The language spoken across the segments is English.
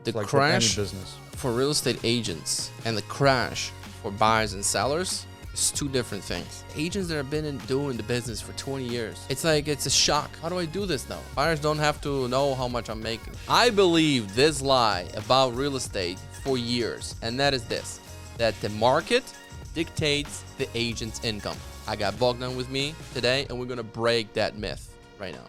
The It's like with any crash business. for real estate agents and the crash for buyers and sellers is two different things. Agents that have been doing the business for 20 years, it's like it's a shock. How do I do this now? Buyers don't have to know how much I'm making. I believe this lie about real estate for years, and that is this, that the market dictates the agent's income. I got Bogdan with me today, and we're gonna break that myth right now.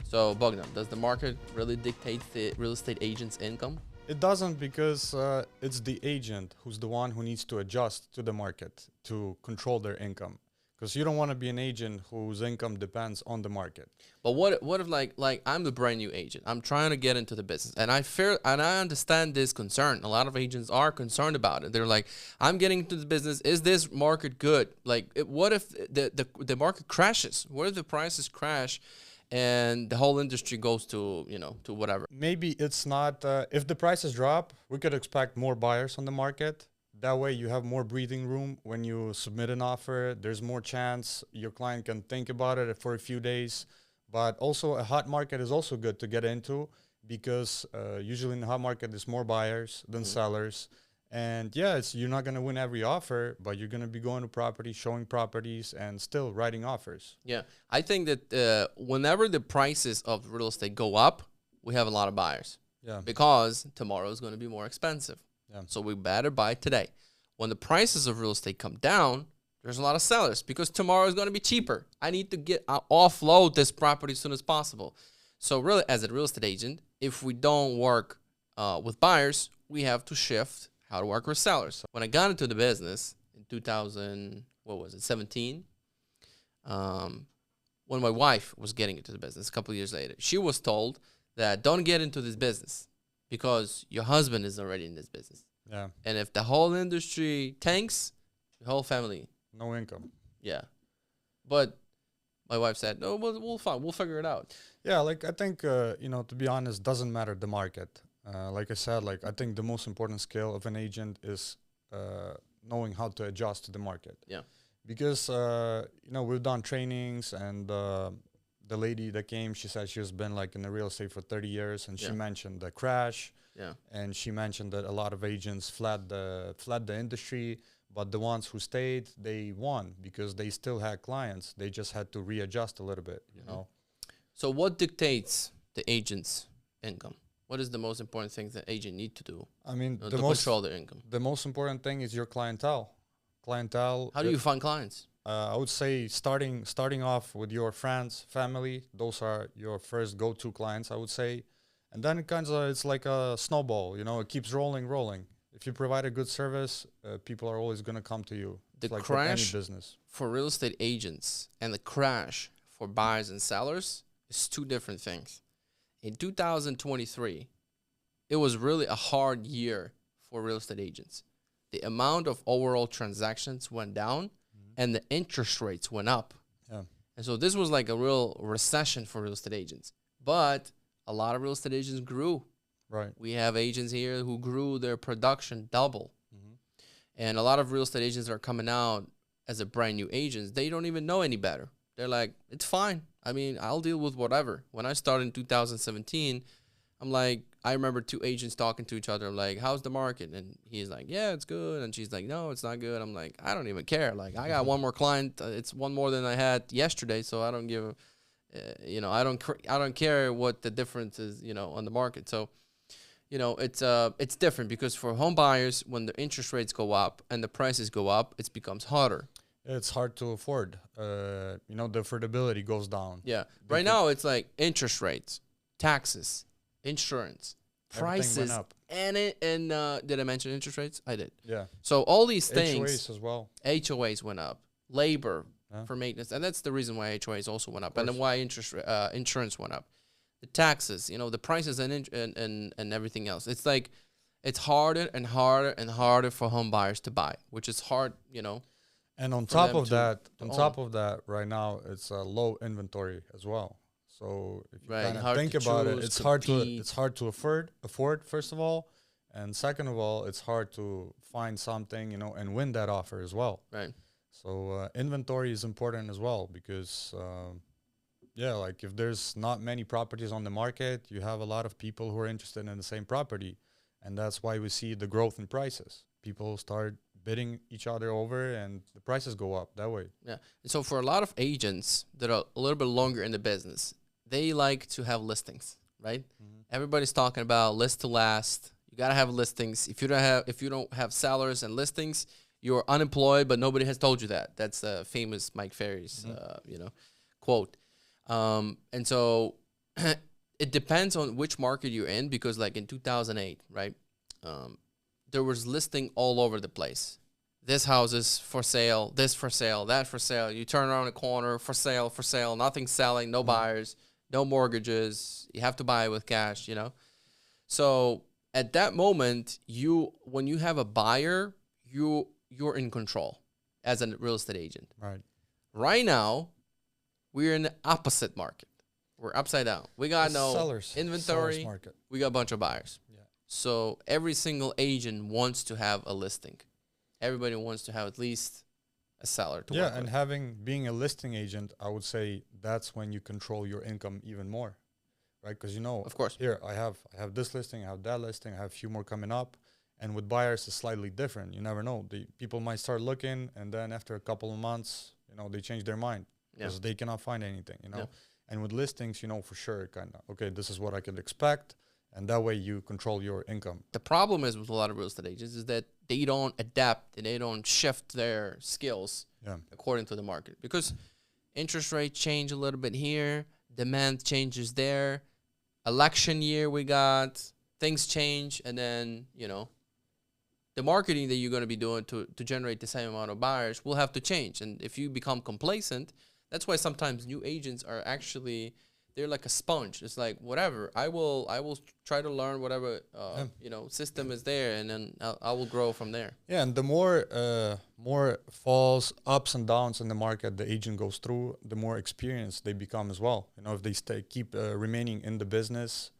So Bogdan, does the market really dictate the real estate agent's income? It doesn't, because it's the agent who's the one who needs to adjust to the market to control their income. Because you don't want to be an agent whose income depends on the market. But what if like I'm the brand new agent. I'm trying to get into the business, and I understand this concern. A lot of agents are concerned about it. They're like, I'm getting into the business. Is this market good? Like, what if the market crashes? What if the prices crash? And the whole industry goes to, to whatever. Maybe it's not, if the prices drop, we could expect more buyers on the market. That way you have more breathing room when you submit an offer. There's more chance your client can think about it for a few days. But also a hot market is also good to get into, because usually in the hot market there's more buyers than sellers. And yeah, you're not going to win every offer, but you're going to be going to properties, showing properties, and still writing offers. Yeah, I think that whenever the prices of real estate go up, we have a lot of buyers. Yeah. Because tomorrow is going to be more expensive. Yeah. So we better buy today. When the prices of real estate come down, there's a lot of sellers, because tomorrow is going to be cheaper. I need to offload this property as soon as possible. So really, as a real estate agent, if we don't work with buyers, we have to shift how to work with sellers. When I got into the business in 2017, when my wife was getting into the business a couple of years later, she was told that don't get into this business because your husband is already in this business. Yeah. And if the whole industry tanks, the whole family. No income. Yeah. But my wife said, no, we'll fine. We'll figure it out. Yeah, like I think, to be honest, doesn't matter the market. Like I said, I think the most important skill of an agent is knowing how to adjust to the market. Yeah. Because, we've done trainings, and the lady that came, she said she has been in the real estate for 30 years, and she mentioned the crash. Yeah. And she mentioned that a lot of agents fled the industry, but the ones who stayed, they won because they still had clients. They just had to readjust a little bit, you know. So what dictates the agent's income? What is the most important thing that agent need to do? I mean, to control their income. The most important thing is your clientele. How do you find clients? I would say starting off with your friends, family. Those are your first go-to clients, I would say. And then it's like a snowball, it keeps rolling. If you provide a good service, people are always going to come to you. The it's like crash any business for real estate agents and the crash for buyers and sellers is two different things. In 2023, it was really a hard year for real estate agents. The amount of overall transactions went down, and the interest rates went up. Yeah. And so this was like a real recession for real estate agents. But a lot of real estate agents grew. Right. We have agents here who grew their production double. And a lot of real estate agents are coming out as a brand new agents. They don't even know any better. They're like, it's fine. I mean, I'll deal with whatever. When I started in 2017, I'm like, I remember two agents talking to each other. I'm like, how's the market? And he's like, yeah, it's good. And she's like, no, it's not good. I'm like, I don't even care. Like, I got one more client. It's one more than I had yesterday. So I don't give, I don't care what the difference is, on the market. So, it's different, because for home buyers, when the interest rates go up and the prices go up, it becomes harder. It's hard to afford. The affordability goes down. Yeah. Right now, it's like interest rates, taxes, insurance, prices, went up. and did I mention interest rates? I did. Yeah. So all these things. HOAs as well. HOAs went up. Labor for maintenance, and that's the reason why HOAs also went up, and then why insurance went up. The taxes, the prices and everything else. It's like it's harder and harder and harder for home buyers to buy, which is hard, And on top of that, right now it's a low inventory as well. So if you kind of think about it, it's hard to afford first of all, and second of all, it's hard to find something, and win that offer as well. Right. So inventory is important as well, because if there's not many properties on the market, you have a lot of people who are interested in the same property, And that's why we see the growth in prices. People start bidding each other over and the prices go up that way. Yeah. And so for a lot of agents that are a little bit longer in the business, they like to have listings, right? Everybody's talking about list to last. You got to have listings. If you don't have sellers and listings, you're unemployed, but nobody has told you that. That's the famous Mike Ferry's, quote. And so it depends on which market you're in, because like in 2008, right? There was listing all over the place. This house is for sale, this for sale, that for sale. You turn around the corner, for sale, nothing's selling, no buyers, no mortgages. You have to buy with cash, So at that moment, when you have a buyer, you're in control as a real estate agent. Right. Right now, we're in the opposite market. We're upside down. We got no inventory. Sellers market. We got a bunch of buyers. Yeah. So every single agent wants to have a listing. Everybody wants to have at least a seller to work and with. being a listing agent, I would say that's when you control your income even more, right? Because Of course. here I have this listing, I have that listing, I have a few more coming up. And with buyers, it's slightly different. You never know. People might start looking, and then after a couple of months, they change their mind because they cannot find anything, Yeah. And with listings, for sure, kind of, okay, this is what I could expect. And that way you control your income. The problem is with a lot of real estate agents is that they don't adapt and they don't shift their skills according to the market, because interest rates change a little bit here, demand changes there, election year we got, things change, and then, the marketing that you're going to be doing to generate the same amount of buyers will have to change. And if you become complacent, that's why sometimes new agents are actually, they're like a sponge. It's like, whatever, I will try to learn whatever, system is there, and then I will grow from there. Yeah, and the more falls, ups and downs in the market the agent goes through, the more experienced they become as well. If they keep remaining in the business,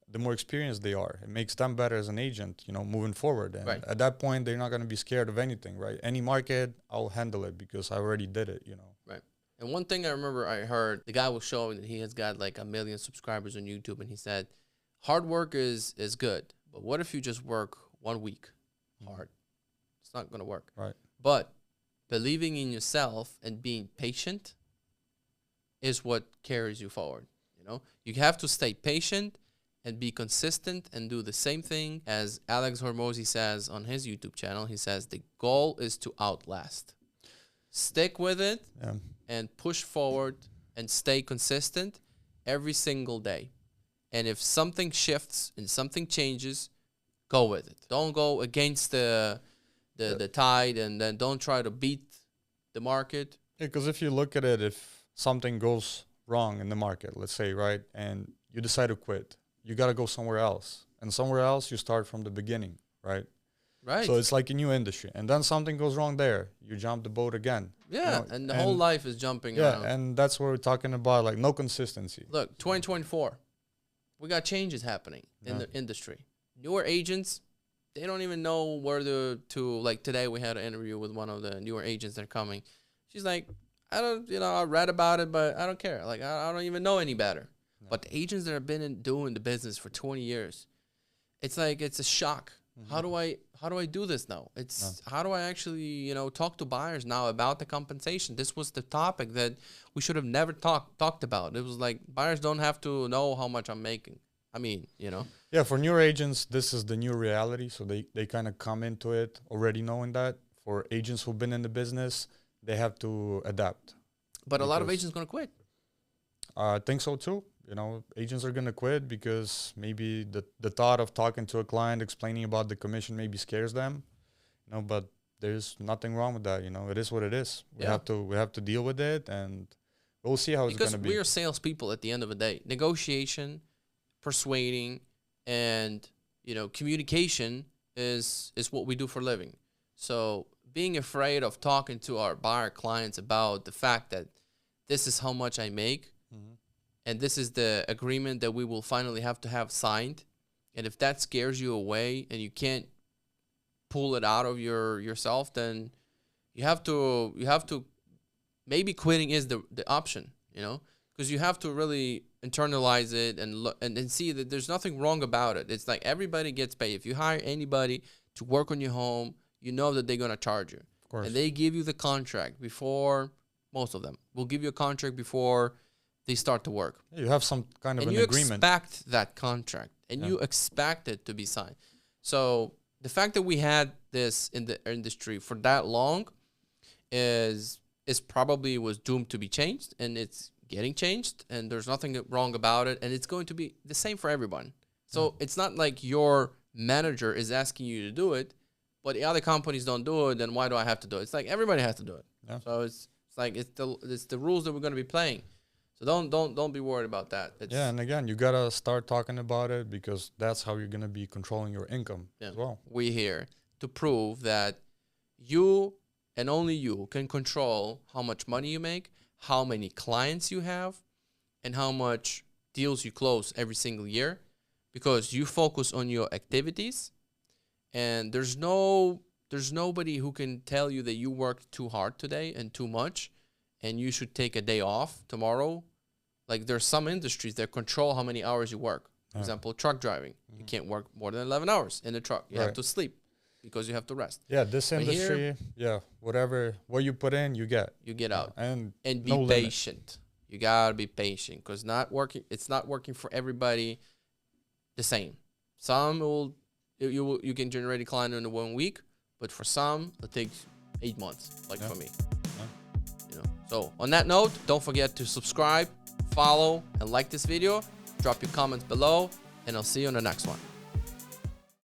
the more experienced they are. It makes them better as an agent, moving forward. And at that point, they're not going to be scared of anything, right? Any market, I'll handle it because I already did it, Right. And one thing I remember I heard, the guy was showing that he has got like 1 million subscribers on YouTube, and he said, hard work is good, but what if you just work 1 week hard? It's not going to work. Right. But believing in yourself and being patient is what carries you forward. You have to stay patient and be consistent and do the same thing as Alex Hormozy says on his YouTube channel. He says the goal is to outlast. Stick with it and push forward and stay consistent every single day. And if something shifts and something changes, go with it. Don't go against the tide, and then don't try to beat the market. Yeah, because if you look at it, if something goes wrong in the market, let's say, right, and you decide to quit, you got to go somewhere else. And somewhere else, you start from the beginning, right? Right. So it's like a new industry. And then something goes wrong there. You jump the boat again. Yeah, and the whole life is jumping around. Yeah, and that's what we're talking about, like no consistency. Look, 2024, we got changes happening in the industry. Newer agents, they don't even know where to, like today we had an interview with one of the newer agents that are coming. She's like, I read about it, but I don't care. Like, I don't even know any better. But the agents that have been doing the business for 20 years, it's like, it's a shock. Mm-hmm. How do I do this now? How do I actually, talk to buyers now about the compensation? This was the topic that we should have never talked about. It was like, buyers don't have to know how much I'm making. I mean, Yeah, for newer agents, this is the new reality. So they kind of come into it already knowing that. For agents who've been in the business, they have to adapt. But a lot of agents going to quit. I think so too. Agents are going to quit because maybe the thought of talking to a client, explaining about the commission maybe scares them, but there's nothing wrong with that. It is what it is. We have to deal with it, and we'll see how it's going to be. Because we're salespeople at the end of the day. Negotiation, persuading, and, communication is what we do for a living. So being afraid of talking to our buyer clients about the fact that this is how much I make, and this is the agreement that we will finally have to have signed. And if that scares you away and you can't pull it out of yourself, then you have to maybe quitting is the option, because you have to really internalize it and look and see that there's nothing wrong about it. It's like everybody gets paid. If you hire anybody to work on your home, you know that they're gonna charge you. Of course. And they give you the contract before. Most of them will give you a contract before they start to work. You have some kind of And an you agreement. expect that contract, and you expect it to be signed. So the fact that we had this in the industry for that long is probably was doomed to be changed, and it's getting changed, and there's nothing wrong about it, and it's going to be the same for everyone. So it's not like your manager is asking you to do it, but the other companies don't do it, then why do I have to do it? It's like everybody has to do it. Yeah. So it's like it's the rules that we're going to be playing. So don't be worried about that. Yeah, and again, you gotta start talking about it because that's how you're gonna be controlling your income as well. We're here to prove that you and only you can control how much money you make, how many clients you have, and how much deals you close every single year, because you focus on your activities, and there's nobody who can tell you that you worked too hard today and too much, and you should take a day off tomorrow. Like there's some industries that control how many hours you work. For example, truck driving. You can't work more than 11 hours in the truck. You have to sleep because you have to rest. Yeah, this But industry, what you put in, you get. You get out. And be no limit. patient. You gotta be patient because it's not working for everybody the same. Some you can generate a client in 1 week, but for some it takes 8 months, like for me. So on that note, don't forget to subscribe, follow, and like this video. Drop your comments below, and I'll see you on the next one.